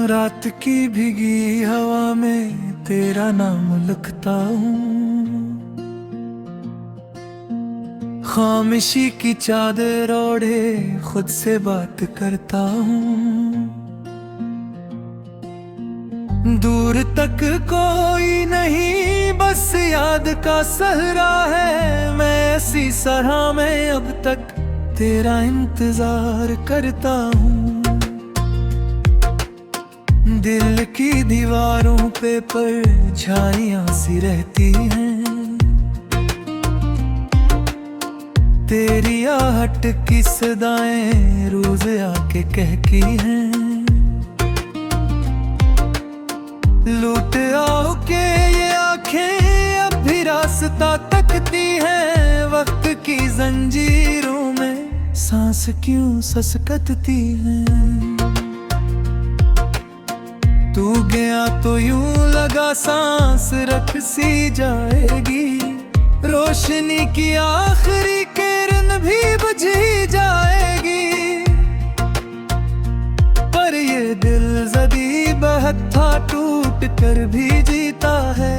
रात की भीगी हवा में तेरा नाम लिखता हूँ। खामोशी की चादर ओढ़े खुद से बात करता हूँ। दूर तक कोई नहीं, बस याद का सहरा है। मैं ऐसी सरहा में अब तक तेरा इंतजार करता हूँ। दिल की दीवारों पे परछाइयां सी रहती हैं। तेरी आहट की सदाएं रोज आके कहती हैं। लूट आओ के ये आंखें अब भी रास्ता तकती हैं। वक्त की जंजीरों में सांस क्यों ससकती हैं। तू गया तो यूं लगा सांस रख सी जाएगी। रोशनी की आखिरी किरण भी बुझी जाएगी। पर ये दिल जदी बहता टूट कर भी जीता है।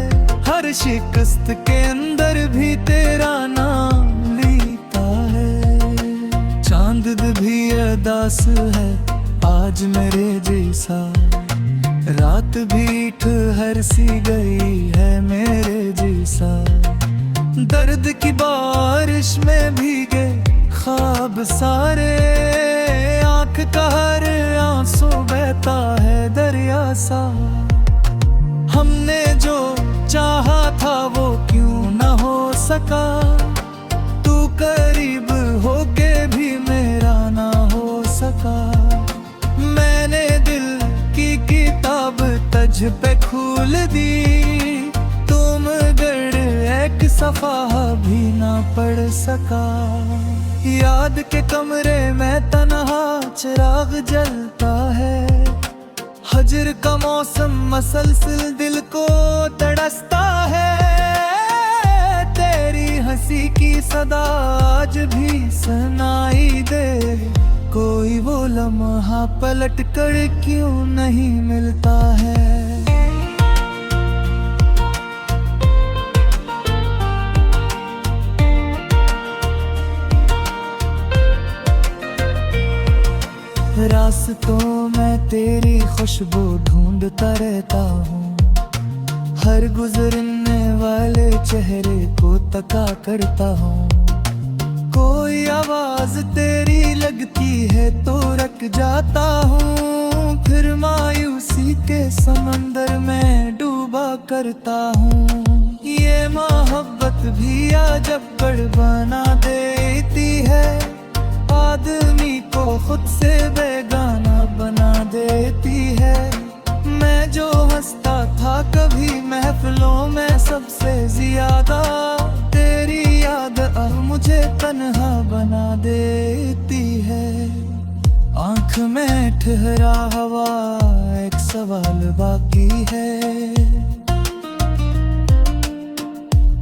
हर शिकस्त के अंदर भी तेरा नाम लिखता है। चांद भी अदास है आज मेरे जैसा। रात भी ठहर सी गई है मेरे जैसा। दर्द की बारिश में भीगे ख्वाब सारे। आंख का हर आंसू बहता है दरिया सा। हमने जो चाहा था वो क्यों न हो सका। तू करीब होके भी मेरा ना हो सका। मैंने दिल की किताब तझ पे खोल दी। तुम गढ़ एक सफा भी ना पढ़ सका। याद के कमरे में तन्हा चिराग जलता है। हजर का मौसम मसलसिल दिल को तड़सता है। तेरी हंसी की सदा आज भी सुनाई दे। कोई वो लम्हा पलट कर क्यों नहीं मिलता है। रास्तों में तेरी खुशबू ढूंढता रहता हूँ। हर गुजरने वाले चेहरे को तका करता हूँ। कोई आवाज तेरी लगती है तो रुक जाता हूँ। फिर मायूसी के समंदर में डूबा करता हूँ। ये मोहब्बत भी अजब गढ़ बना देती है। आदमी को खुद से बेगाना बना देती है। मैं जो हंसता था कभी महफिलों में सबसे ज्यादा। तेरी याद अब मुझे तन्हा बना देती है। आंख में ठहरा हवा एक सवाल बाकी है।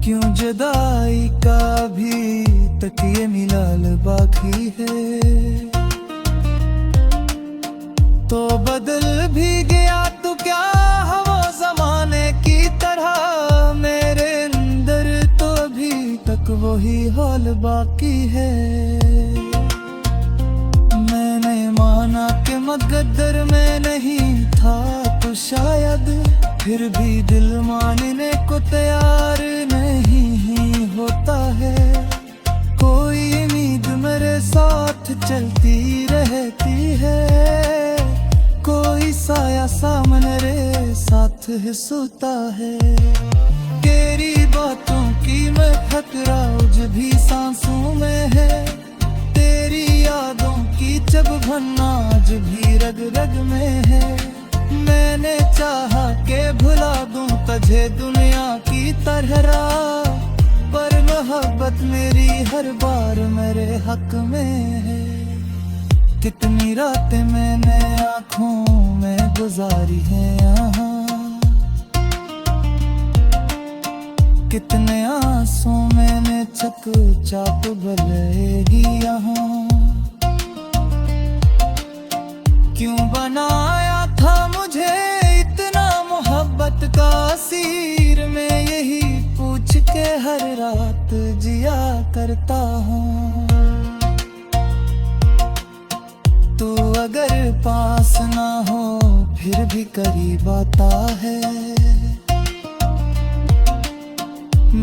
क्यों जुदाई का भी तक ये मिलाल बाकी है। तो बदल भी गया तो क्या हवा जमाने की तरह। मेरे अंदर तो अभी तक वही हाल बाकी है। मैंने माना कि मकद्दर में नहीं था तो शायद। फिर भी दिल मानने को तैयार नहीं होता है। कोई उम्मीद मेरे साथ चलती रहती है। कोई साया सामने रे साथ ही सोता है। तेरी बातों की मैं खतरा आज भी सांसों में है। तेरी यादों की जब भन्ना आज भी रग रग में है। मैंने चाहा के भुला दूं तुझे दुनिया की तरह। पर मोहब्बत मेरी हर बार मेरे हक में है। कितनी रातें मैंने आँखों में गुजारी हैं यहाँ। कितने आंसू मैंने चकचाक भलेगी यहाँ। क्यों बनाया था मुझे तासीर में यही पूछ के हर रात जिया करता हूँ। तू अगर पास ना हो फिर भी करीब आता है।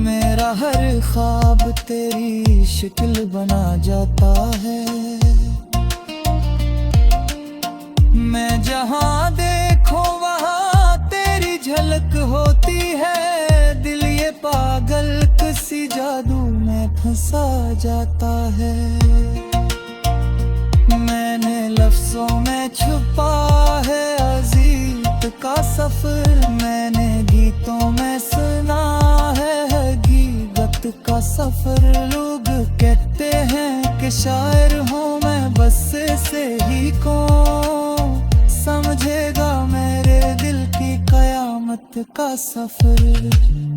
मेरा हर ख्वाब तेरी शक्ल बना जाता है। मैं जहाँ देखो वहाँ तेरी झलक होती है। दिल ये पागल किसी जादू में फंसा जाता है। मैंने लफ्जों में छुपा है अजीब का सफर। मैंने गीतों में सुना है गीबत का सफर। लोग कहते हैं कि शायर हूँ मैं, बस से ही कौन समझेगा मेरे दिल की कयामत का सफर।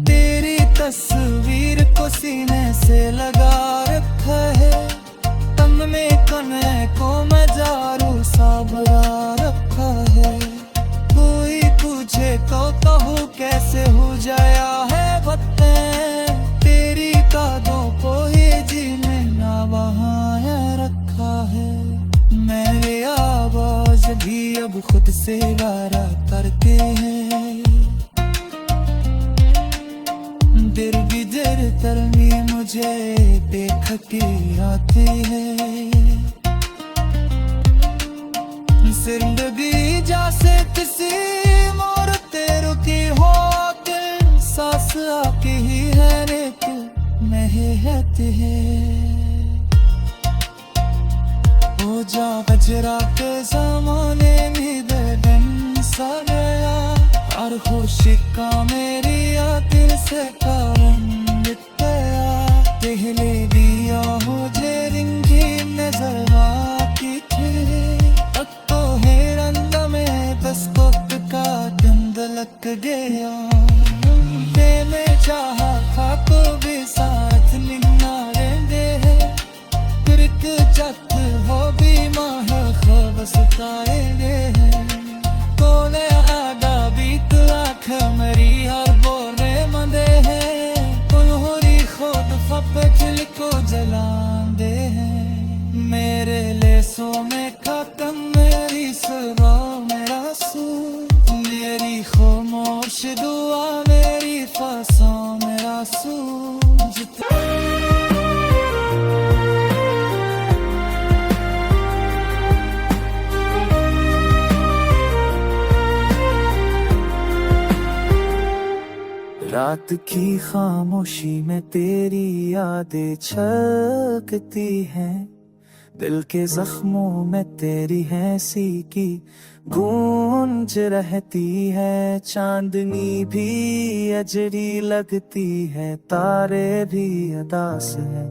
तेरी तस्वीर को सीने से लगा रखा है। तन में कने को मैं जारू सा भरा रखा है। कोई पूछे तो कहूँ कैसे हो जाया है वतन। तेरी कादों को ही जीने ना वहाँ है रखा है। मेरे आवाज भी अब खुद से वारा करते हैं। दिल गिजर तरमी मुझे देख के आती है। जिंदगी जैसे किसी मोड़ ते रुकी हो दिल। सांस आके ही है लेकिन नहीं रहती है। हो जा बजरा के ज़माने में दिन सा गया। हर खुशी का मेरी दिल से कारण मिट गया। पहले दिया मुझे रिंगी नजर आती थी। अब तो है रंग में बस वक्त का धुंध लग गया। मैंने चाहा था को भी साथ निभना रहते हैं। फिर जत हो भी माह खब सताएंगे हैं। कोने आगा बीत आँख मेरी हर बोरे मंदे हैं। उन्होंने खुद फपचल को जलांदे हैं। मेरे लेसों में खत्म मेरी सुरा मेरा सूर। मेरी खामोश दुआ मेरी फसा मेरा सूर। रात की खामोशी में तेरी यादें छलकती हैं। दिल के जख्मों में तेरी हंसी की गूंज रहती है। चांदनी भी अजरी लगती है, तारे भी अदास है।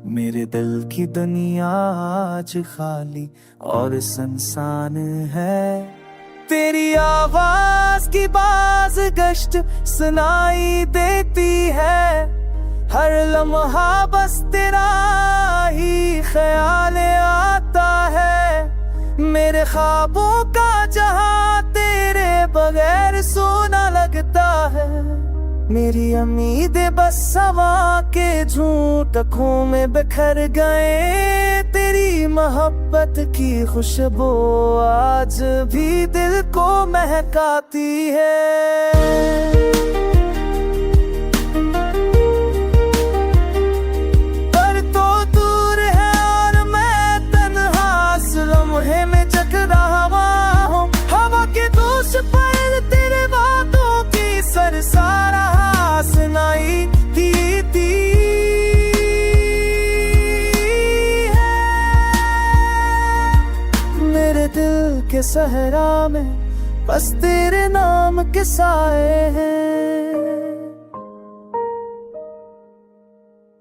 मेरे दिल की दुनिया आज खाली और सुनसान है। तेरी आवाज की बाज गश्त सुनाई देती है। हर लम्हा बस तेरा ही ख्याल आता है। मेरे ख्वाबों का जहां तेरे बगैर सोना लगता है। मेरी उम्मीदें बस हवा के झूठों में बिखर गए। तेरी मोहब्बत की खुशबू आज भी दिल को महकाती है। पर तो दूर है और मैं तन्हा इस लम्हे में जग रहा हूँ। हवा के दोष पर तेरे बातों की सरसारा सुनाई देती है। मेरे दिल के सहरा में बस तेरे नाम के साए हैं।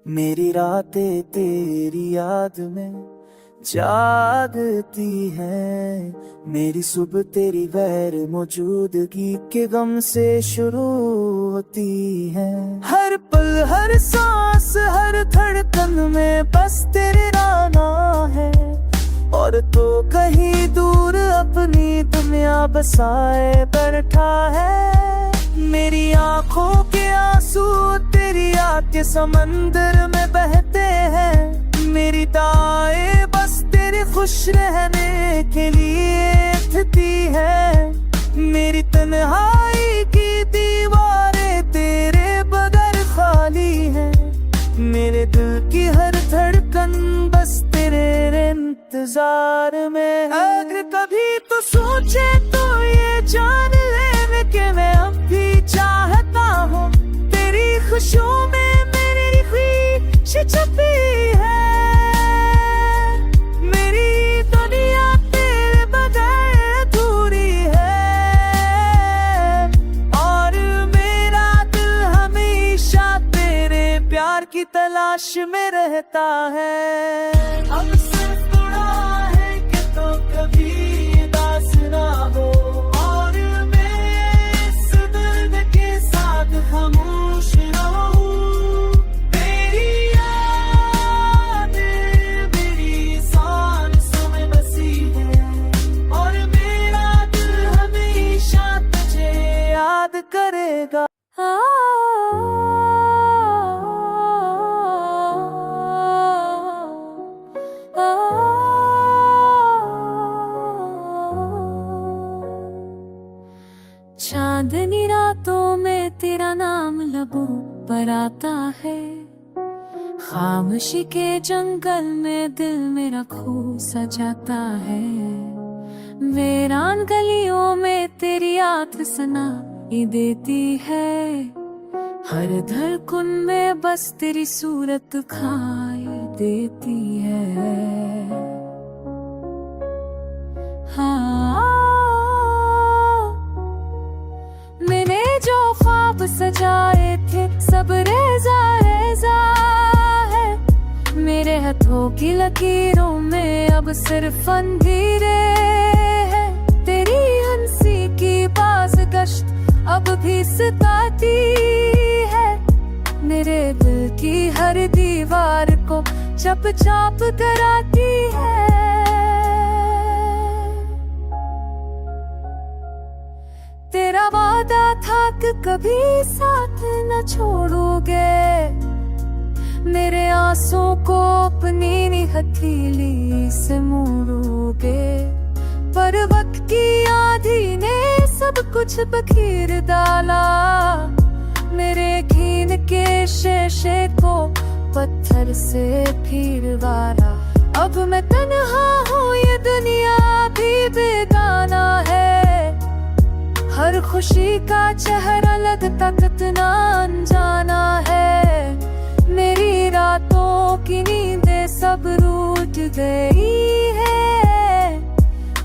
मेरी रातें तेरी याद में जागती है। मेरी सुबह तेरी गैर मौजूदगी के गम से शुरू होती है। हर पल हर सांस हर धड़कन में बस तेरे नाना है। और तो कहीं दूर अपनी दुनिया बसाए बैठा है। मेरी आंखों के आंसू तेरी याद के समंदर में बहते हैं। मेरी दुआएं बस तेरे खुश रहने के लिए उठती है। मेरी तन्हाई की दीवारें तेरे बगैर खाली है। मेरे दिल की हर धड़कन बस तेरे इंतजार में। अगर कभी तो सोचे तो ये जान ले कि मैं अब भी चाहता हूँ। तेरी खुशियों में मेरी खुशी छुपी है। मेरी दुनिया तेरे बगैर अधूरी है। और मेरा दिल हमेशा तेरे प्यार की तलाश में रहता है। अब सिर्फ थोड़ा है कि तो कभी उदास ना हो। और मैं इस दर्द के साथ खामोश रहूं। तेरी याद मेरी सांसों में बसी है। और मेरा दिल हमेशा तुझे याद करेगा। चांदनी रातों में तेरा नाम लबों पर आता है। खामोशी के जंगल में दिल मेरा खो सा जाता है। वीरान गलियों में तेरी याद सुनाई देती है। हर धड़कन में बस तेरी सूरत खाई देती है। हाँ, मैंने जो ख्वाब सजाए थे सब रेजा रेजा है। मेरे हाथों की लकीरों में अब सिर्फ अंधेरे है। तेरी हंसी की बाज़गश्त अब भी सताती है। मेरे दिल की हर दीवार को चप चाप कराती है। तेरा वादा था कि कभी साथ न छोड़ोगे। मेरे आंसुओं को अपनी हथेली से मोड़ोगे। पर वक्त की आंधी ने सब कुछ बखेर डाला। मेरे खीन के शीशे को पत्थर से फिरवाया। अब मैं तन्हा हूँ, ये दुनिया भी बेगाना है। हर खुशी का चेहरा लगता कितना अनजाना है। मेरी रातों की नींदें सब रूठ गई है।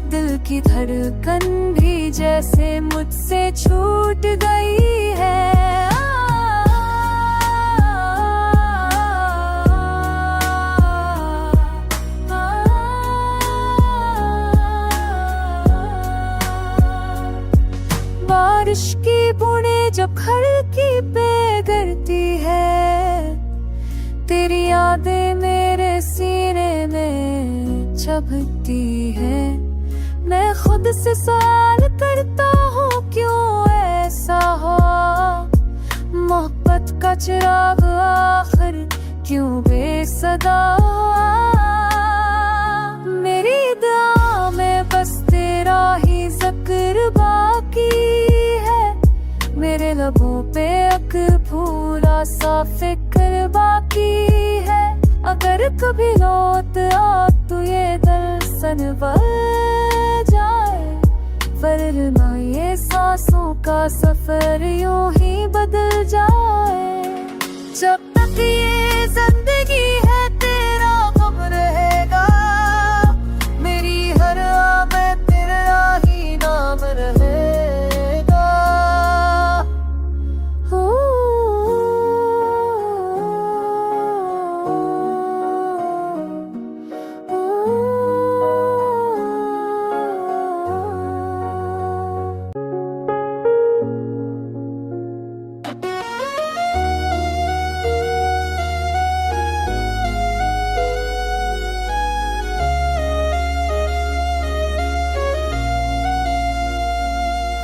दिल की धड़कन भी जैसे मुझसे छूट गई है। बारिश की बूंदें जब खिड़की पे गिरती है। तेरी यादें मेरे सीने में चुभती है। मैं खुद से सवाल करता हूँ क्यों ऐसा हो। मोहब्बत का चिराग आखिर क्यों बेसदा हुआ। मेरी दुआ में बस तेरा ही जिक्र बाकी है। मेरे लबों पे एक भूरा सा फिक्र बाकी है। अगर कभी लौट आ तो ये दिल संभल जाए। वरना ये सांसों का सफर यूं ही बदल जाए। जब तक ये जिंदगी है तेरा गम रहेगा। मेरी हर आह में तेरा ही नाम रहेगा।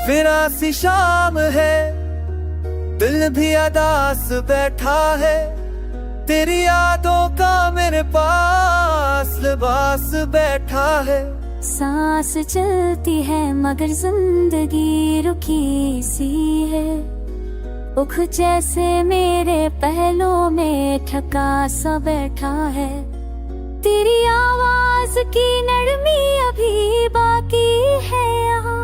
फिर ऐसी शाम है दिल भी अदास बैठा है, तेरी यादों का मेरे पास लिबास बैठा है। सांस चलती है मगर जिंदगी रुकी सी है, उख जैसे मेरे पहलों में ठका सा बैठा है। तेरी आवाज की नरमी अभी बाकी है यहाँ,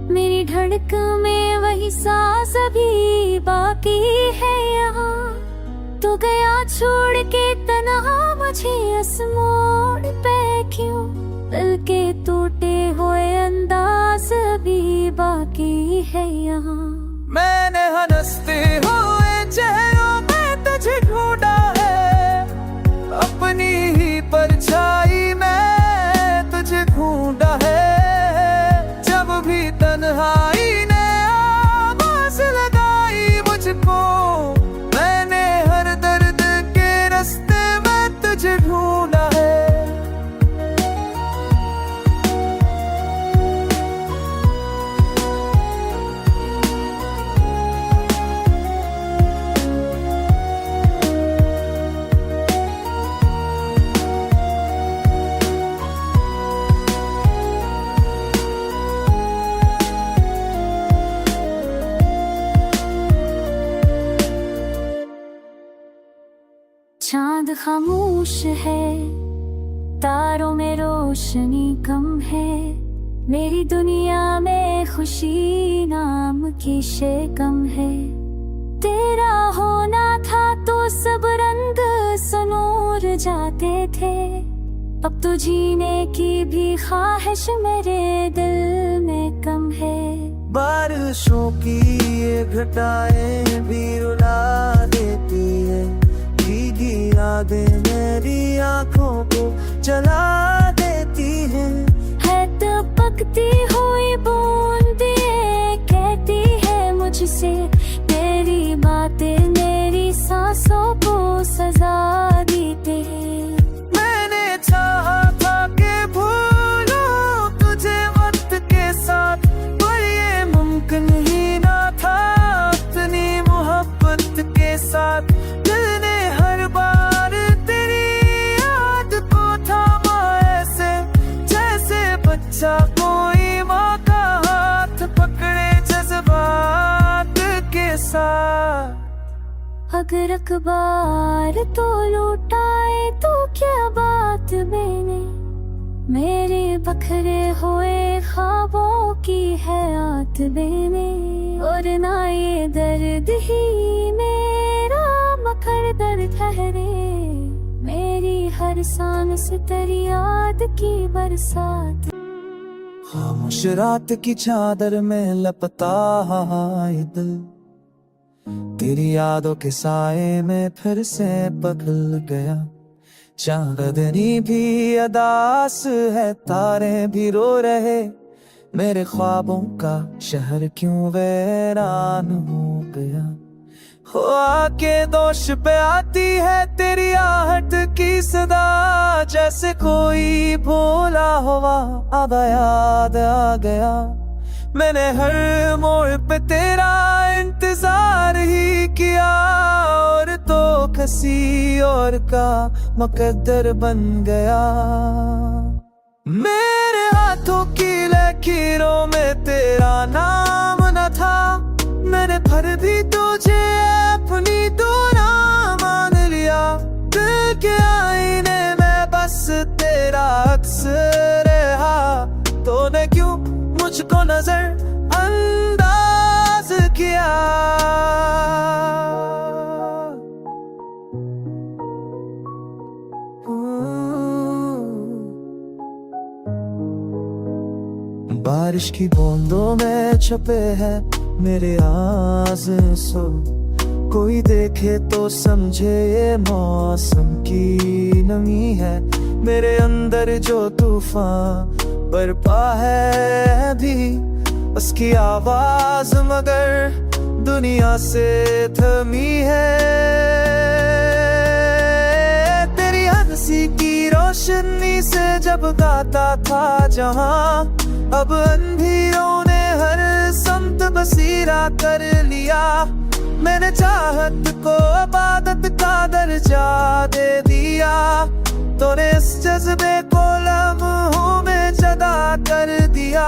मेरी धड़कन में वही सांस अभी बाकी है यहाँ। तो गया छोड़ के तन्हा मुझे इस मोड़ पे क्यों, दिल के टूटे हुए अंदाज अभी बाकी है यहाँ। मैंने हंसते हुए चेहरों में तुझे ढूंढा है, अपनी ही परछाई में तुझे ढूंढा है। जब भी तन्हाई ने आवाज लगाई मुझको, मैंने हर दर्द के रास्ते में तुझे ढूंढा है। चांद खामोश है, तारों में रोशनी कम है, मेरी दुनिया में खुशी नाम की शे कम है। तेरा होना था तो सब रंग सनूर जाते थे, अब तो जीने की भी ख्वाहिश मेरे दिल में कम है। बारिशों की ये घटाएं भी रुला देती है, भीगी यादें मेरी आंखों को जला देती हैं। है तो पकती हुई बूंदें कहती है मुझसे, तेरी बातें मेरी सांसों को सजा देती है। मैंने चाहा था कि भूलूं तुझे वक्त के साथ, पर ये मुमकिन ही ना था अपनी मोहब्बत के साथ। दिल ने हर बार तेरी याद को थामा ऐसे, जैसे बच्चा कोई माँ का हाथ पकड़े जज्बात के साथ। अगर अखबार तो लौटाए तो क्या बात मैंने, मेरे बखरे हुए ख्वाबों की है आत बेने। और ना ये दर्द ही मेरा मकर दर्द ठहरे, मेरी हर सांस तेरी याद की बरसात। खामोश रात की चादर में लपटा है दिल, तेरी यादों के साए में फिर से पिघल गया। चांदनी भी अदास है, तारे भी रो रहे, मेरे ख्वाबों का शहर क्यों वीरान हो गया। हो आके दोष पे आती है तेरी आहट की सदा, जैसे कोई भोला हुआ अब याद आ गया। मैंने हर मोड़ पे तेरा इंतजार ही किया, और तो किसी और का मुकद्दर बन गया। मेरे हाथों की लकीरों में तेरा नाम न था, मैंने फिर भी तुझे अपनी दूना मान लिया। दिल के आईने में बस तेरा अक्स रहा, तूने क्यों मुझको नजर अंदाज किया। बारिश की बूंदों में छुपे हैं मेरे आंसू, कोई देखे तो समझे ये मौसम की नमी है। मेरे अंदर जो तूफान बरपा है भी, उसकी आवाज मगर दुनिया से थमी है। तेरी हंसी की रोशनी से जब गाता था जहां, अब अंधेरों ने हर समत बसीरा कर लिया। मैंने चाहत को इबादत का दर्जा दे दिया, तूने इस जज्बे को लम्हों में जदा कर दिया।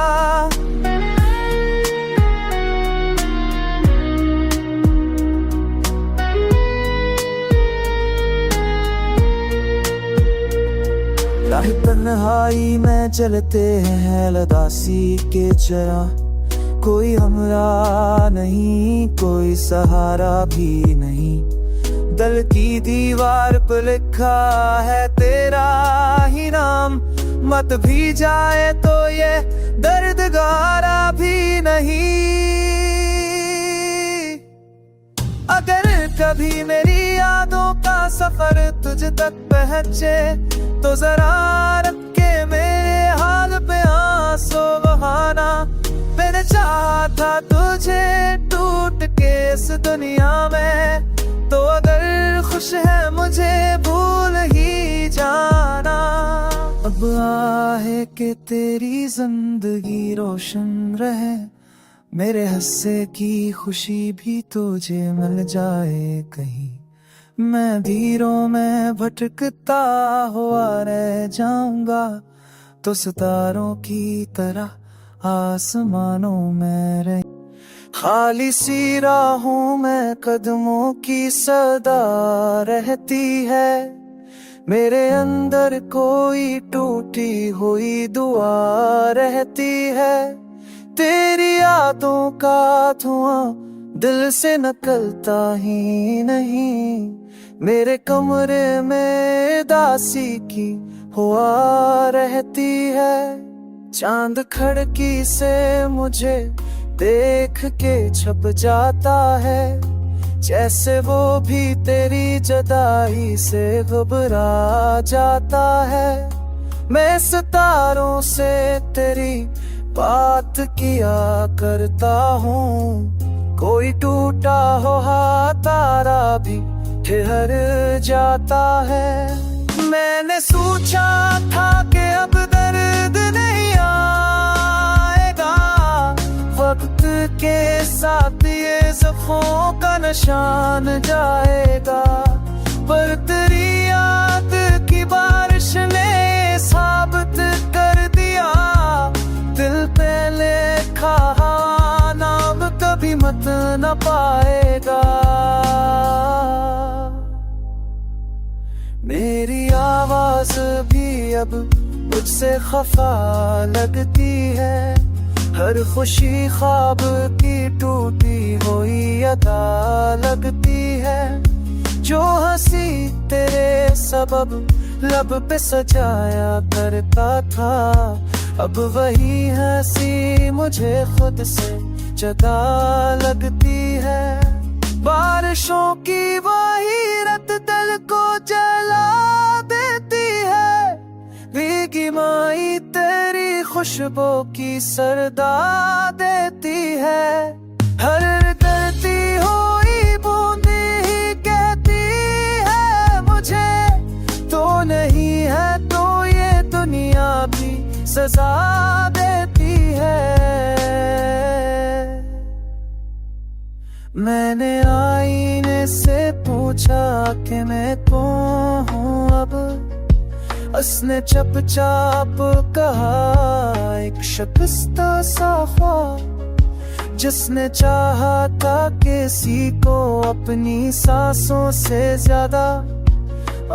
राह तन्हाई में चलते हैं लदासी के चरा, कोई हमरा नहीं, कोई सहारा भी नहीं। दिल की दीवार पर लिखा है तेरा ही नाम, मत भी जाए तो ये दर्द गारा भी नहीं। अगर कभी मेरी यादों का सफर तुझ तक पहुंचे, तो जरा रख के मेरे हाल पे आंसू बहाना। मैंने चाहा था तुझे टूट के इस दुनिया में, तो अगर खुश है मुझे भूल ही जाना। अब आहे कि तेरी जिंदगी रोशन रहे, मेरे हंसे की खुशी भी तुझे मिल जाए कहीं। मैं धीरों में भटकता हुआ रह जाऊंगा, तो सितारों की तरह आसमानों में रह। खाली सी राहों में कदमों की सदा रहती है, मेरे अंदर कोई टूटी हुई दुआ रहती है। तेरी यादों का धुआं दिल से निकलता ही नहीं, मेरे कमरे में दासी की हुआ रहती है। चांद खिड़की से मुझे देख के छप जाता है, जैसे वो भी तेरी जुदाई से घबरा जाता है। मैं सितारों से तेरी बात किया करता हूँ, कोई टूटा हो तारा भी ठहर जाता है। मैंने सोचा था कि अब दर्द नहीं आएगा, वक्त के साथ ये ज़ख्मों का निशान जाएगा। पर तेरी याद की बारिश ने साबित कर दिया, दिल पे लिखा नाम कभी मत न पाएगा। मेरी आवाज भी अब मुझसे खफा लगती है, हर खुशी ख्वाब की टूटी हुई अदा लगती है। जो हंसी तेरे सबब लब पे सजाया करता था, अब वही हंसी मुझे खुद से जुदा लगती है। बारिशों की वही रत दिल को जला देती है, भीगी माई तेरी खुशबू की सरदा देती है। हर करती हुई बूंदी ही कहती है मुझे, तो नहीं है तो ये दुनिया भी सजा देती है। मैंने आईने से पूछा कि मैं कौन हूँ अब, उसने चुपचाप कहा एक शख्सियत सा ख्वाब, जिसने चाहा था किसी को अपनी सांसों से ज्यादा,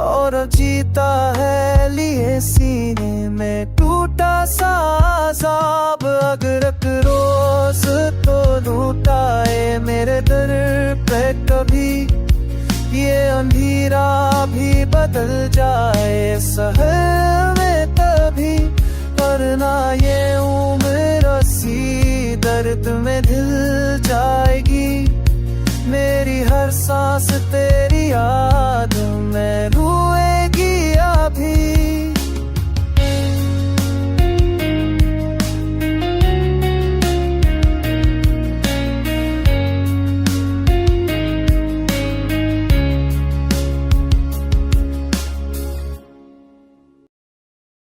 और जीता है लिए सीने में टूटा सा अज़ाब। अगर एक रोज तो लूटाए मेरे दर पे कभी, ये अंधेरा भी बदल जाए सहर में तभी। वरना ये उम्र सी दर्द में ढल जाएगी, मेरी हर सांस तेरी याद में रोए